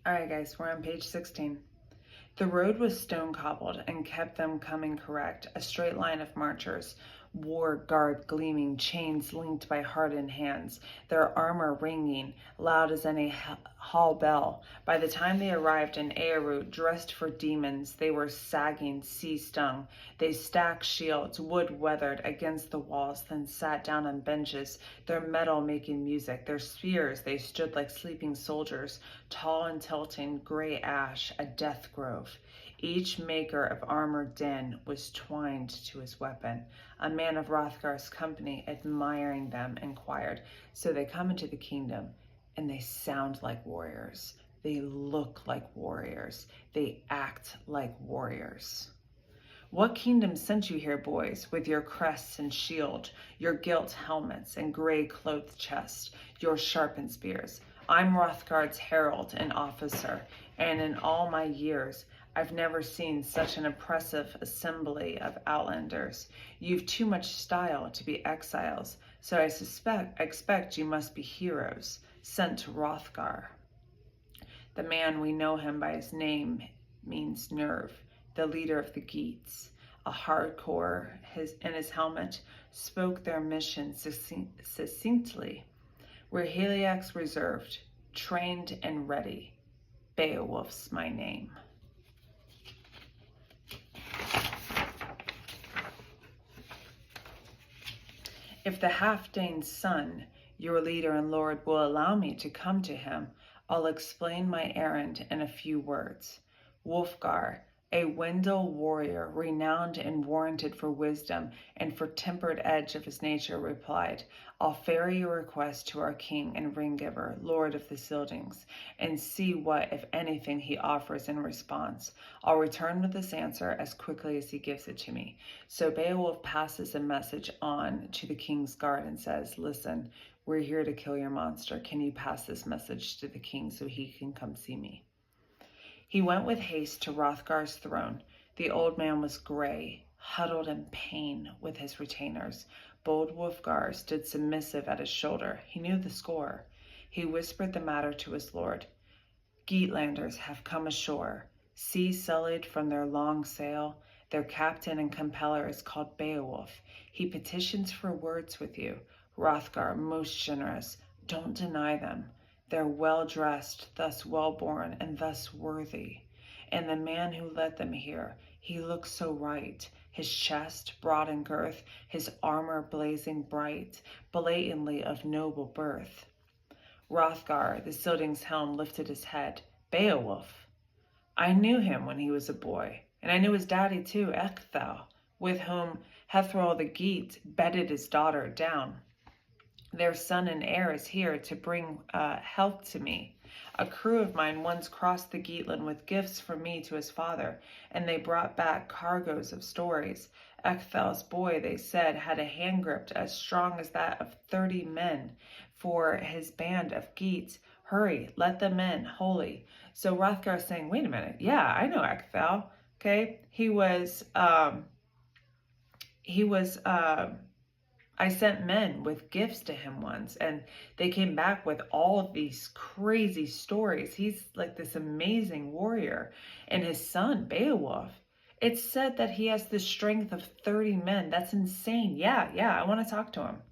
All right, guys, we're on page 16. The road was stone-cobbled and kept them coming correct, a straight line of marchers, war guard gleaming, chains linked by hardened hands, their armor ringing loud as any hall bell. By the time they arrived in Eorut, dressed for demons, they were sagging, sea-stung. They stacked shields, wood-weathered, against the walls, then sat down on benches, their metal making music, their spears they stood like sleeping soldiers, tall and tilting, gray ash, a death grove. Each maker of armored din was twined to his weapon. A man of Hrothgar's company, admiring them, inquired, "So they come into the kingdom, and they sound like warriors. They look like warriors. They act like warriors. What kingdom sent you here, boys, with your crests and shield, your gilt helmets and gray-clothed chests, your sharpened spears? I'm Hrothgar's herald and officer, and in all my years, I've never seen such an impressive assembly of outlanders. You've too much style to be exiles, so I expect you must be heroes, sent to Hrothgar." The man, we know him by his name, means Nerve, the leader of the Geats. A hardcore in his helmet spoke their mission succinctly. "We're Heliac's reserved, trained and ready. Beowulf's my name." "If the Halfdane's son, your leader and lord, will allow me to come to him, I'll explain my errand in a few words." Wulfgar, a Wendel warrior renowned and warranted for wisdom and for tempered edge of his nature, replied, "I'll ferry your request to our king and ring-giver, lord of the Scyldings, and see what, if anything, he offers in response. I'll return with this answer as quickly as he gives it to me." So Beowulf passes a message on to the king's guard and says, "Listen, we're here to kill your monster. Can you pass this message to the king so he can come see me?" He went with haste to Hrothgar's throne. The old man was gray, huddled in pain with his retainers. Bold Wulfgar stood submissive at his shoulder. He knew the score. He whispered the matter to his lord. "Geatlanders have come ashore, sea-sullied from their long sail. Their captain and compeller is called Beowulf. He petitions for words with you. Hrothgar, most generous, don't deny them. They're well-dressed, thus well-born, and thus worthy. And the man who led them here, he looks so right, his chest broad in girth, his armor blazing bright, blatantly of noble birth." Hrothgar, the Scyldings' helm, lifted his head. "Beowulf? I knew him when he was a boy, and I knew his daddy too, Ecgtheow, with whom Hrethel the Geat bedded his daughter down. Their son and heir is here to bring health to me. A crew of mine once crossed the Geatland with gifts from me to his father, and they brought back cargoes of stories. Ecgtheow's boy, they said, had a hand grip as strong as that of 30 men for his band of Geats. Hurry, let them in, holy." So Hrothgar is saying, wait a minute, yeah, I know Ecgtheow. Okay, I sent men with gifts to him once, and they came back with all of these crazy stories. He's like this amazing warrior. And his son, Beowulf, it's said that he has the strength of 30 men. That's insane. Yeah, I want to talk to him.